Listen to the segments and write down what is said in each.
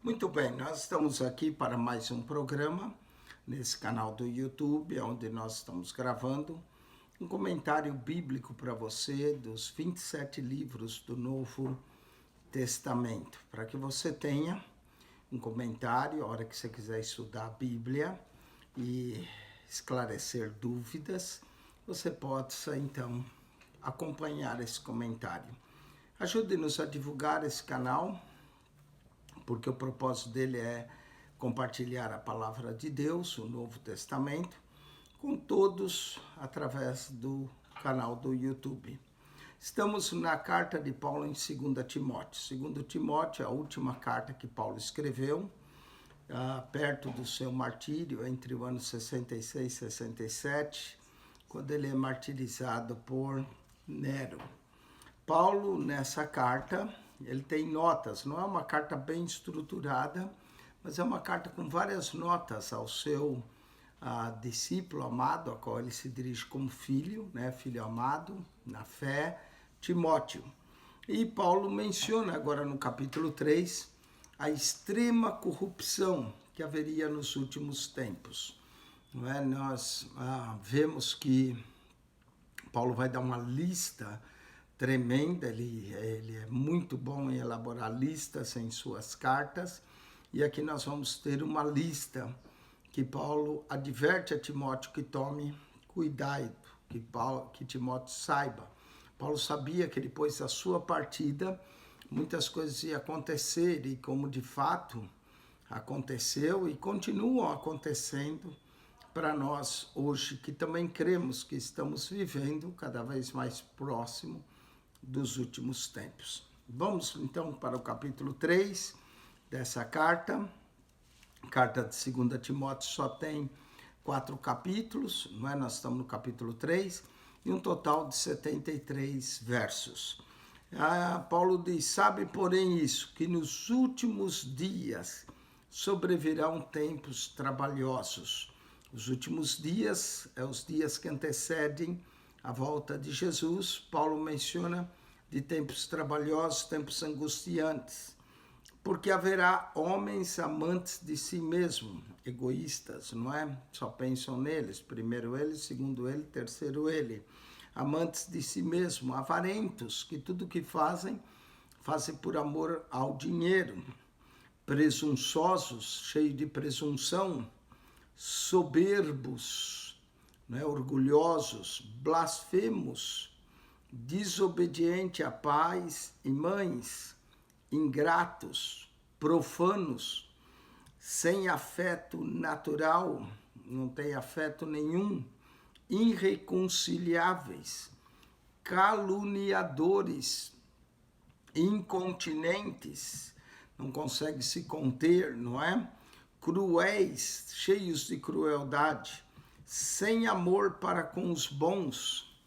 Muito bem, nós estamos aqui para mais um programa nesse canal do YouTube, onde nós estamos gravando um comentário bíblico para você dos 27 livros do Novo Testamento, para que você tenha um comentário, a hora que você quiser estudar a Bíblia e esclarecer dúvidas, você possa então acompanhar esse comentário. Ajude-nos a divulgar esse canal, porque o propósito dele é compartilhar a palavra de Deus, o Novo Testamento, com todos através do canal do YouTube. Estamos na carta de Paulo em 2 Timóteo. 2 Timóteo é a última carta que Paulo escreveu, perto do seu martírio, entre o ano 66 e 67, quando ele é martirizado por Nero. Paulo, nessa carta, ele tem notas, não é uma carta bem estruturada, mas é uma carta com várias notas ao seu discípulo amado, a qual ele se dirige como filho, né, filho amado, na fé, Timóteo. E Paulo menciona agora no capítulo 3 a extrema corrupção que haveria nos últimos tempos. Não é? Nós vemos que Paulo vai dar uma lista tremenda, ele é muito bom em elaborar listas em suas cartas, e aqui nós vamos ter uma lista que Paulo adverte a Timóteo que tome cuidado, que Timóteo saiba. Paulo sabia que depois da sua partida, muitas coisas iam acontecer, e como de fato aconteceu e continuam acontecendo para nós hoje, que também cremos que estamos vivendo cada vez mais próximo dos últimos tempos. Vamos então para o capítulo 3 dessa carta. A carta de 2 Timóteo só tem 4 capítulos, não é? Nós estamos no capítulo 3, e um total de 73 versos. Paulo diz: sabe, porém, isso, que nos últimos dias sobrevirão tempos trabalhosos. Os últimos dias é os dias que antecedem a volta de Jesus. Paulo menciona de tempos trabalhosos, tempos angustiantes, porque haverá homens amantes de si mesmo, egoístas, não é? Só pensam neles, primeiro ele, segundo ele, terceiro ele. Amantes de si mesmo, avarentos, que tudo que fazem por amor ao dinheiro, presunçosos, cheios de presunção, soberbos, né, orgulhosos, blasfemos, desobedientes a pais e mães, ingratos, profanos, sem afeto natural, não tem afeto nenhum, irreconciliáveis, caluniadores, incontinentes, não consegue se conter, não é? Cruéis, cheios de crueldade, sem amor para com os bons.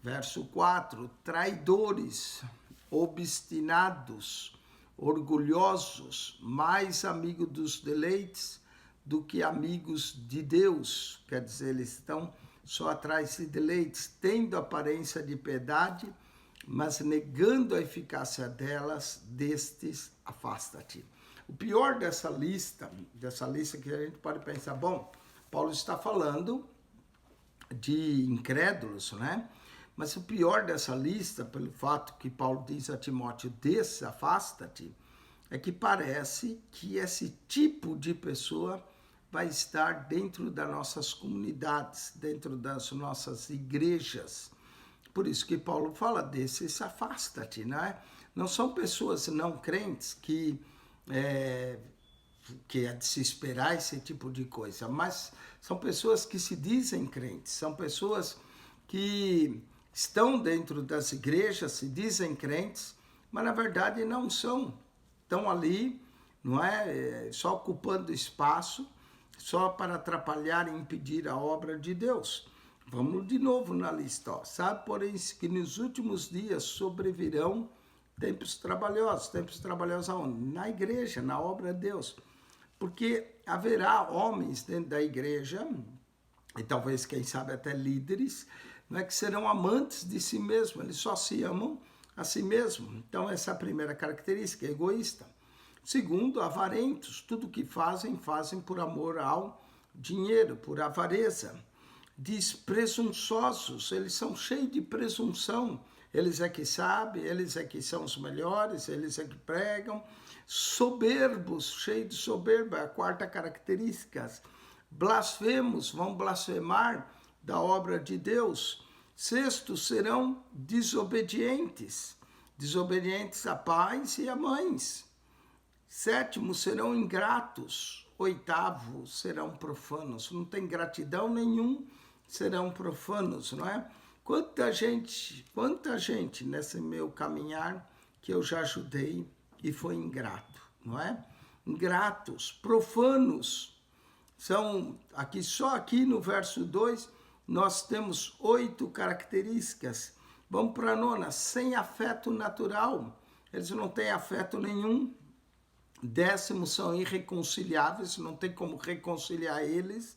Verso 4, traidores, obstinados, orgulhosos, mais amigos dos deleites do que amigos de Deus. Quer dizer, eles estão só atrás de deleites, tendo aparência de piedade, mas negando a eficácia delas, destes afasta-te. O pior dessa lista que a gente pode pensar, bom, Paulo está falando de incrédulos, né? Mas o pior dessa lista, pelo fato que Paulo diz a Timóteo, afasta-te, é que parece que esse tipo de pessoa vai estar dentro das nossas comunidades, dentro das nossas igrejas. Por isso que Paulo fala desses afasta-te, né? Não são pessoas não crentes que é de se esperar esse tipo de coisa, mas são pessoas que se dizem crentes, são pessoas que estão dentro das igrejas, se dizem crentes, mas na verdade não são. Estão ali, não é? Só ocupando espaço, só para atrapalhar e impedir a obra de Deus. Vamos de novo na lista. Ó. Sabe, porém, que nos últimos dias sobrevirão tempos trabalhosos. Tempos trabalhosos aonde? Na igreja, na obra de Deus. Porque haverá homens dentro da igreja, e talvez, quem sabe, até líderes, não é, que serão amantes de si mesmos. Eles só se amam a si mesmos. Então, essa é a primeira característica, egoísta. Segundo, avarentos, tudo que fazem, fazem por amor ao dinheiro, por avareza. Diz presunçosos, eles são cheios de presunção, eles é que sabem, eles é que são os melhores, eles é que pregam. Soberbos, cheios de soberba, é a quarta característica. Blasfemos, vão blasfemar da obra de Deus. Sexto, serão desobedientes, desobedientes a pais e a mães. Sétimo, serão ingratos. Oitavo, serão profanos. Não tem gratidão nenhum, serão profanos, não é? Quanta gente nesse meu caminhar que eu já ajudei e foi ingrato, não é? Ingratos, profanos. São aqui, só aqui no verso 2, nós temos 8 características. Vamos para a nona, sem afeto natural. Eles não têm afeto nenhum. Décimo, são irreconciliáveis, não tem como reconciliar eles.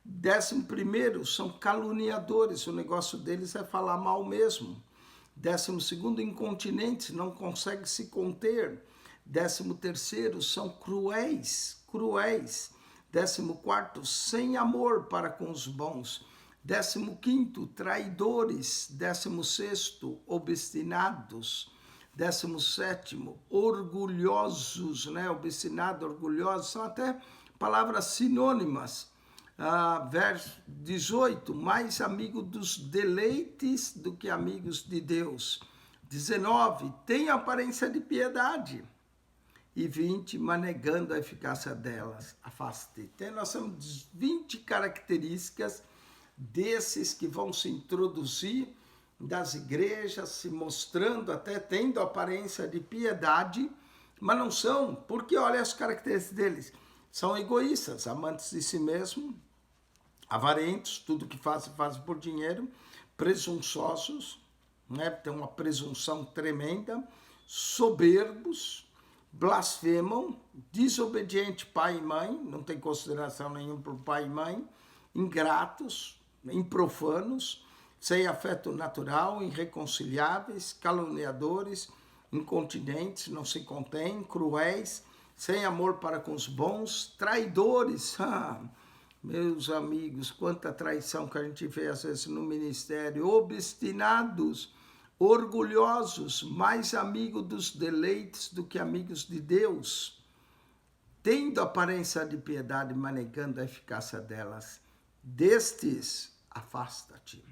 11º, são caluniadores, o negócio deles é falar mal mesmo. 12º, incontinentes, não conseguem se conter. 13º, são cruéis. 14º, sem amor para com os bons. 15º, traidores. 16º, obstinados. 17º, orgulhosos, né? Obstinado, orgulhosos, são até palavras sinônimas. Verso 18, mais amigo dos deleites do que amigos de Deus. 19, tem aparência de piedade. E 20, manegando a eficácia delas, afaste. Então, nós temos 20 características desses que vão se introduzir das igrejas, se mostrando até tendo aparência de piedade, mas não são, porque olha as características deles. São egoístas, amantes de si mesmo, avarentos, tudo que fazem por dinheiro, presunçosos, né? Tem uma presunção tremenda, soberbos, blasfemam, desobediente pai e mãe, não tem consideração nenhuma por pai e mãe, ingratos, improfanos, sem afeto natural, irreconciliáveis, caluniadores, incontinentes, não se contêm, cruéis, sem amor para com os bons, traidores. Meus amigos, quanta traição que a gente vê às vezes no ministério, obstinados, orgulhosos, mais amigos dos deleites do que amigos de Deus, tendo aparência de piedade, manegando a eficácia delas. Destes, afasta-te.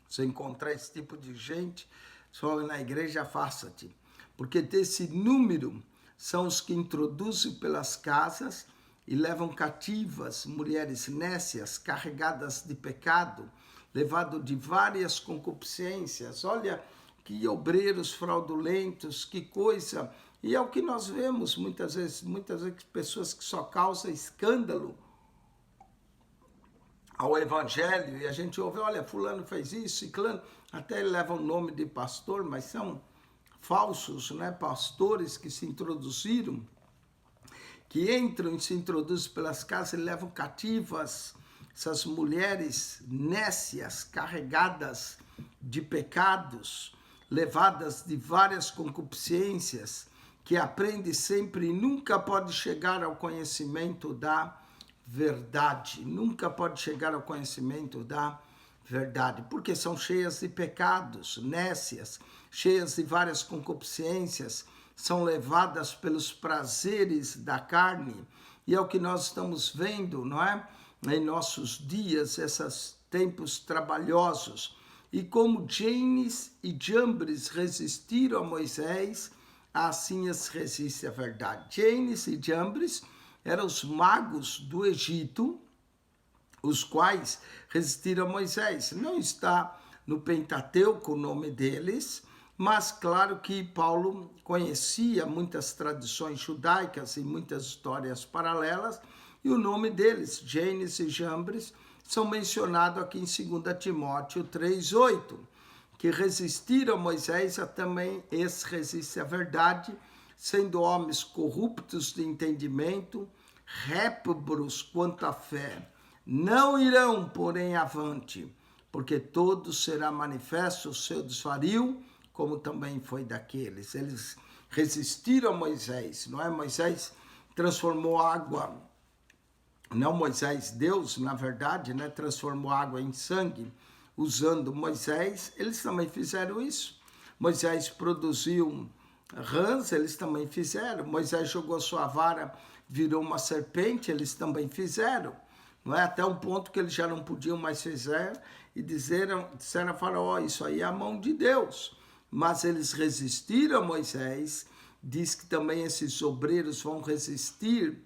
Se encontrar esse tipo de gente, só na igreja, afasta-te. Porque desse número são os que introduzem pelas casas e levam cativas mulheres nécias, carregadas de pecado, levado de várias concupiscências. Olha que obreiros fraudulentos, que coisa. E é o que nós vemos muitas vezes pessoas que só causam escândalo ao evangelho, e a gente ouve, olha, fulano fez isso, ciclano, até ele leva o nome de pastor, mas são falsos, né, pastores que se introduziram, que entram e se introduzem pelas casas e levam cativas essas mulheres nécias, carregadas de pecados, levadas de várias concupiscências, que aprende sempre e nunca pode chegar ao conhecimento da verdade, nunca pode chegar ao conhecimento da verdade, porque são cheias de pecados, nécias, cheias de várias concupiscências, são levadas pelos prazeres da carne, e é o que nós estamos vendo, não é? Em nossos dias, esses tempos trabalhosos. E como Janes e Jambres resistiram a Moisés, assim eles resistem à verdade. Janes e Jambres eram os magos do Egito, os quais resistiram a Moisés. Não está no Pentateuco o nome deles, mas claro que Paulo conhecia muitas tradições judaicas e muitas histórias paralelas, e o nome deles, Janes e Jambres, são mencionados aqui em 2 Timóteo 3:8, que resistiram a Moisés, também esse resiste à verdade, sendo homens corruptos de entendimento, réprobos quanto à fé. Não irão, porém, avante, porque todo será manifesto o seu desvario, como também foi daqueles. Eles resistiram a Moisés, não é? Moisés transformou água, não Moisés, Deus, na verdade, né, transformou água em sangue, usando Moisés, eles também fizeram isso. Moisés produziu rãs, eles também fizeram. Moisés jogou sua vara, virou uma serpente, eles também fizeram. Não é? Até um ponto que eles já não podiam mais fazer e disseram a Faraó, isso aí é a mão de Deus. Mas eles resistiram a Moisés, diz que também esses obreiros vão resistir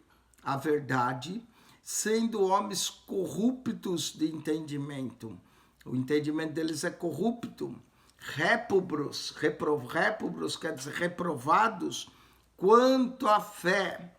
à verdade, sendo homens corruptos de entendimento. O entendimento deles é corrupto. Réprobos quer dizer reprovados quanto à fé.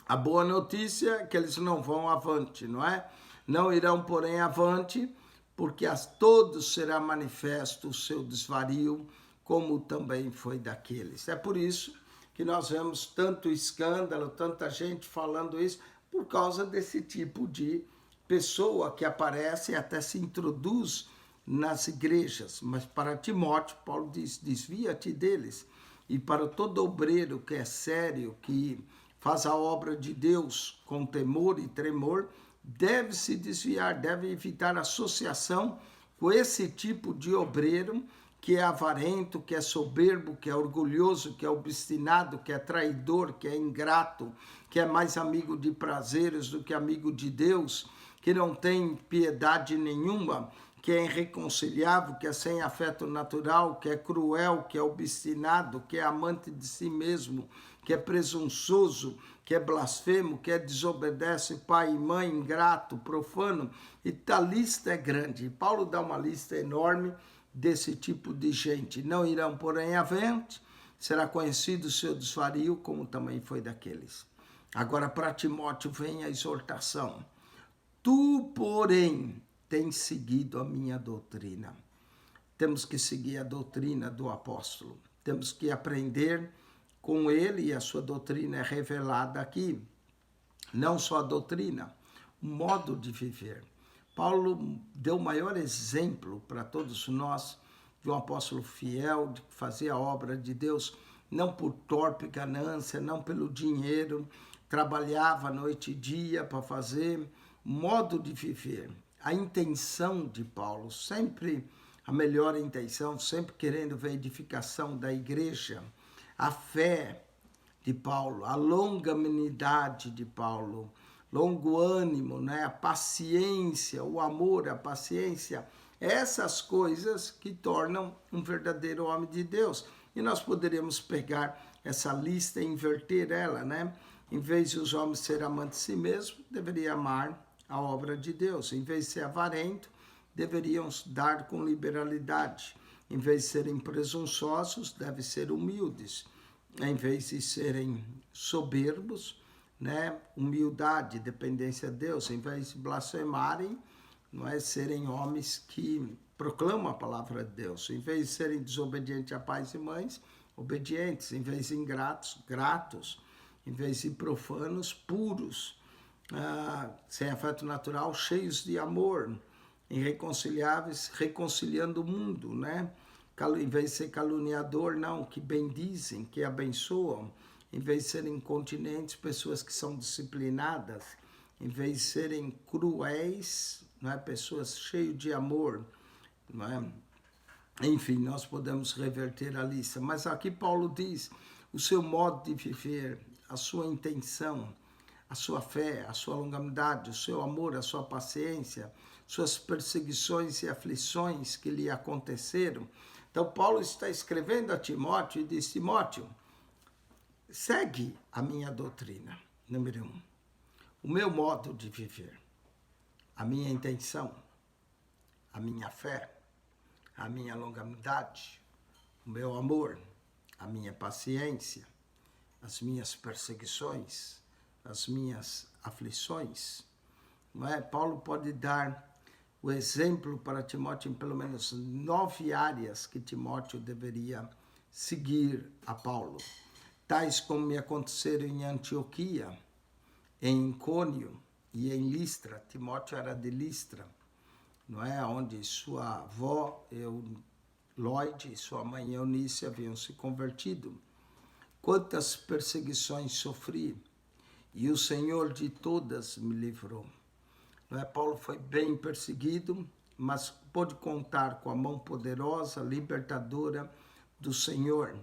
A boa notícia é que eles não vão avante, não é? Não irão, porém, avante, porque a todos será manifesto o seu desvario, como também foi daqueles. É por isso que nós vemos tanto escândalo, tanta gente falando isso, por causa desse tipo de pessoa que aparece e até se introduz nas igrejas. Mas para Timóteo, Paulo diz, desvia-te deles. E para todo obreiro que é sério, que faz a obra de Deus com temor e tremor, deve se desviar, deve evitar associação com esse tipo de obreiro que é avarento, que é soberbo, que é orgulhoso, que é obstinado, que é traidor, que é ingrato, que é mais amigo de prazeres do que amigo de Deus, que não tem piedade nenhuma, que é irreconciliável, que é sem afeto natural, que é cruel, que é obstinado, que é amante de si mesmo, que é presunçoso, que é blasfemo, que desobedece pai e mãe, ingrato, profano. E a lista é grande. Paulo dá uma lista enorme desse tipo de gente. Não irão, porém, avante, será conhecido o seu desvario, como também foi daqueles. Agora, para Timóteo, vem a exortação. Tu, porém, tens seguido a minha doutrina. Temos que seguir a doutrina do apóstolo. Temos que aprender com ele, e a sua doutrina é revelada aqui. Não só a doutrina, o modo de viver. Paulo deu o maior exemplo para todos nós de um apóstolo fiel, de fazer a obra de Deus, não por torpe ganância, não pelo dinheiro, trabalhava noite e dia para fazer, modo de viver. A intenção de Paulo, sempre a melhor intenção, sempre querendo ver a edificação da igreja, a fé de Paulo, a longanimidade de Paulo, longo ânimo, né? A paciência, o amor, a paciência, essas coisas que tornam um verdadeiro homem de Deus. E nós poderíamos pegar essa lista e inverter ela, né? Em vez de os homens serem amantes de si mesmos, deveriam amar a obra de Deus. Em vez de ser avarento, deveriam dar com liberalidade. Em vez de serem presunçosos, devem ser humildes. Em vez de serem soberbos, né, humildade, dependência de Deus, em vez de blasfemarem, não é, serem homens que proclamam a palavra de Deus, em vez de serem desobedientes a pais e mães, obedientes, em vez de ingratos, gratos, em vez de profanos, puros, sem afeto natural, cheios de amor, irreconciliáveis, reconciliando o mundo, né? Em vez de ser caluniador, não, que bendizem, que abençoam, em vez de serem incontinentes, pessoas que são disciplinadas, em vez de serem cruéis, não é? Pessoas cheias de amor, não é? Enfim, nós podemos reverter a lista, mas aqui Paulo diz o seu modo de viver, a sua intenção, a sua fé, a sua longanimidade, o seu amor, a sua paciência, suas perseguições e aflições que lhe aconteceram. Então Paulo está escrevendo a Timóteo e diz, Timóteo, segue a minha doutrina, número 1, o meu modo de viver, a minha intenção, a minha fé, a minha longanimidade, o meu amor, a minha paciência, as minhas perseguições, as minhas aflições. Não é? Paulo pode dar o exemplo para Timóteo em pelo menos 9 áreas que Timóteo deveria seguir a Paulo. Tais como me aconteceram em Antioquia, em Icônio e em Listra. Timóteo era de Listra, não é? Onde sua avó, Lloyd, e sua mãe Eunice haviam se convertido. quantas perseguições sofri, e o Senhor de todas me livrou. Não é? Paulo foi bem perseguido, mas pôde contar com a mão poderosa, libertadora do Senhor.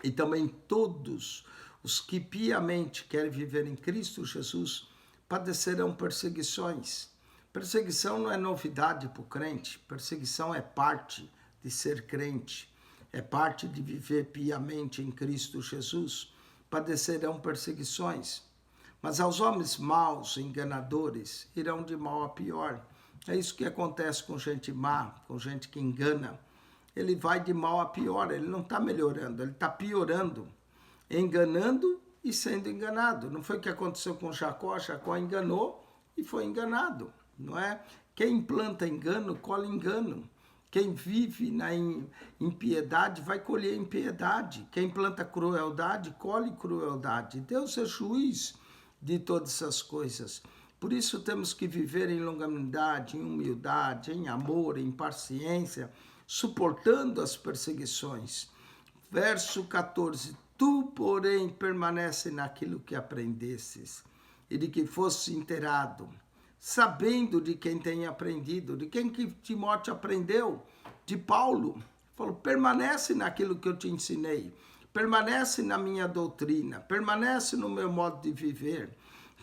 E também todos os que piamente querem viver em Cristo Jesus padecerão perseguições. Perseguição não é novidade para o crente, perseguição é parte de ser crente, é parte de viver piamente em Cristo Jesus. Padecerão perseguições, mas aos homens maus, enganadores, irão de mal a pior. É isso que acontece com gente má, com gente que engana. Ele vai de mal a pior, ele não está melhorando, ele está piorando, enganando e sendo enganado. Não foi o que aconteceu com Jacó? Jacó enganou e foi enganado, não é? Quem planta engano, colhe engano. Quem vive na impiedade vai colher impiedade. Quem planta crueldade, colhe crueldade. Deus é juiz de todas essas coisas. Por isso temos que viver em longanimidade, em humildade, em amor, em paciência, suportando as perseguições. Verso 14. Tu, porém, permanece naquilo que aprendestes e de que fosse inteirado, sabendo de quem tem aprendido. De quem que Timóteo aprendeu? De Paulo. Falou, permanece naquilo que eu te ensinei, permanece na minha doutrina, permanece no meu modo de viver,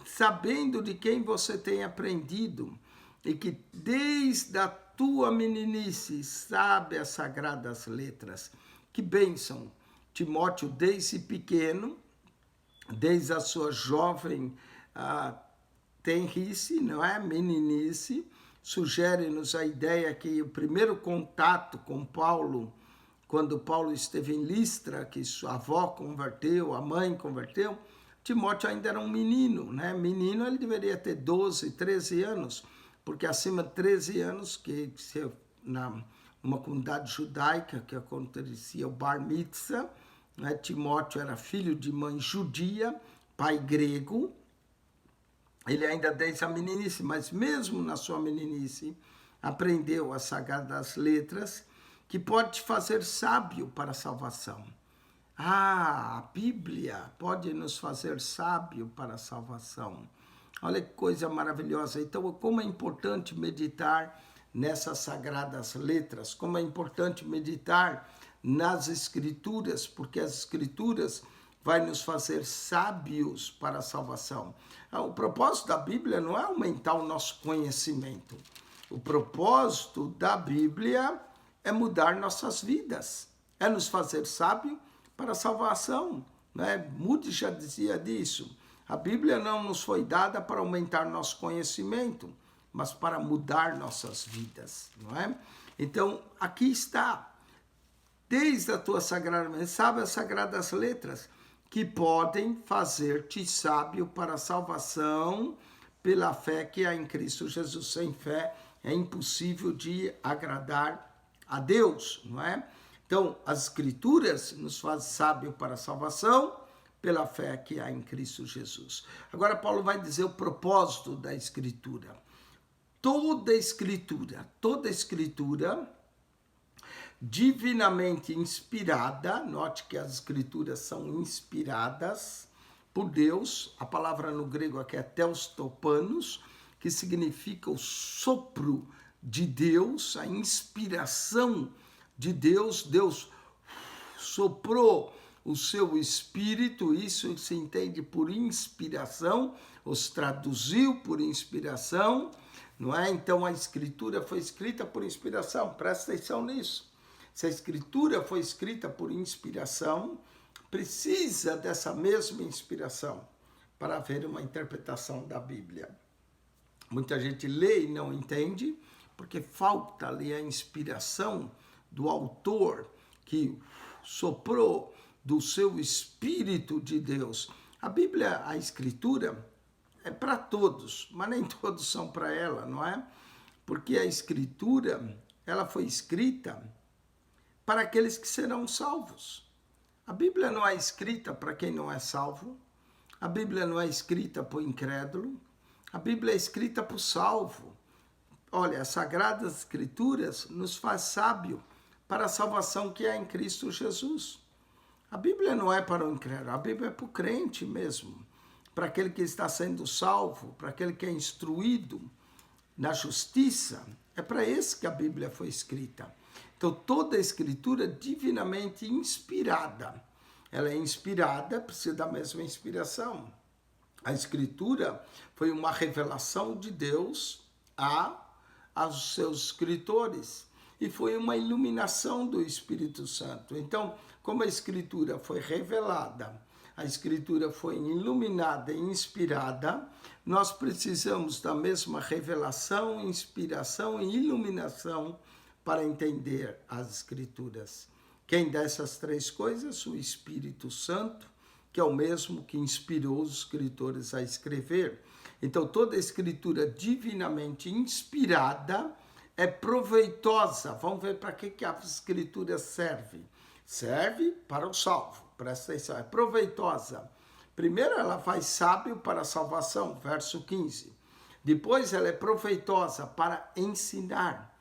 sabendo de quem você tem aprendido e que desde a tua meninice sabe as sagradas letras. Que bênção! Timóteo, desde pequeno, desde a sua jovem tenrice, não é? Meninice, sugere-nos a ideia que o primeiro contato com Paulo, quando Paulo esteve em Listra, que sua avó converteu, a mãe converteu, Timóteo ainda era um menino, né? Menino, ele deveria ter 12, 13 anos, porque acima de 13 anos, que numa comunidade judaica que acontecia o Bar Mitzvah, né? Timóteo era filho de mãe judia, pai grego. Ele ainda desde a meninice, mas mesmo na sua meninice, aprendeu as sagradas letras, que pode te fazer sábio para a salvação. A Bíblia pode nos fazer sábio para a salvação. Olha que coisa maravilhosa. Então, como é importante meditar nessas sagradas letras, como é importante meditar nas Escrituras, porque as Escrituras vai nos fazer sábios para a salvação. O propósito da Bíblia não é aumentar o nosso conhecimento. O propósito da Bíblia é mudar nossas vidas, é nos fazer sábio para a salvação. Né? Moody já dizia disso. A Bíblia não nos foi dada para aumentar nosso conhecimento, mas para mudar nossas vidas. Não é? Então, aqui está. Desde a tua sagrada, sabe as sagradas letras, que podem fazer-te sábio para a salvação pela fé que há em Cristo Jesus. Sem fé é impossível de agradar a Deus, não é? Então, as Escrituras nos fazem sábio para a salvação pela fé que há em Cristo Jesus. Agora, Paulo vai dizer o propósito da Escritura. Toda Escritura divinamente inspirada, note que as Escrituras são inspiradas por Deus, a palavra no grego aqui é theostopanos, que significa o sopro de Deus, a inspiração de Deus. Deus soprou o seu espírito, isso se entende por inspiração, os traduziu por inspiração, não é? Então a Escritura foi escrita por inspiração, presta atenção nisso. Se a Escritura foi escrita por inspiração, precisa dessa mesma inspiração para haver uma interpretação da Bíblia. Muita gente lê e não entende, porque falta ali a inspiração do autor que soprou do seu Espírito de Deus. A Bíblia, a Escritura, é para todos, mas nem todos são para ela, não é? Porque a Escritura, ela foi escrita para aqueles que serão salvos. A Bíblia não é escrita para quem não é salvo. A Bíblia não é escrita para o incrédulo. A Bíblia é escrita para o salvo. Olha, as Sagradas Escrituras nos faz sábio para a salvação que há em Cristo Jesus. A Bíblia não é para o incrédulo, a Bíblia é para o crente mesmo, para aquele que está sendo salvo, para aquele que é instruído na justiça. É para esse que a Bíblia foi escrita. Então, toda a escritura é divinamente inspirada. Ela é inspirada, precisa da mesma inspiração. A escritura foi uma revelação de Deus aos seus escritores e foi uma iluminação do Espírito Santo. Então, como a escritura foi revelada, a escritura foi iluminada e inspirada, nós precisamos da mesma revelação, inspiração e iluminação para entender as escrituras. Quem dá essas três coisas? O Espírito Santo, que é o mesmo que inspirou os escritores a escrever. Então, toda a escritura divinamente inspirada é proveitosa. Vamos ver para que a escritura serve. Serve para o salvo, presta atenção, é proveitosa. Primeiro, ela faz sábio para a salvação, verso 15. Depois, ela é proveitosa para ensinar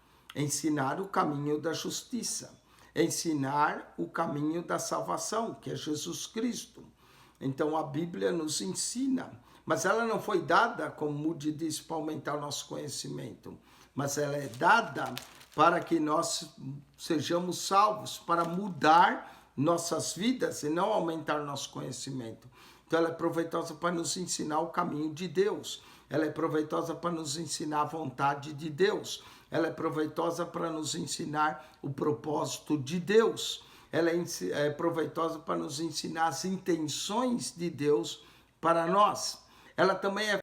o caminho da justiça, ensinar o caminho da salvação, que é Jesus Cristo. Então, a Bíblia nos ensina, mas ela não foi dada, como Moody diz, para aumentar o nosso conhecimento, mas ela é dada para que nós sejamos salvos, para mudar nossas vidas e não aumentar nosso conhecimento. Então, ela é proveitosa para nos ensinar o caminho de Deus. Ela é proveitosa para nos ensinar a vontade de Deus. Ela é proveitosa para nos ensinar o propósito de Deus. Ela é proveitosa para nos ensinar as intenções de Deus para nós. Ela também é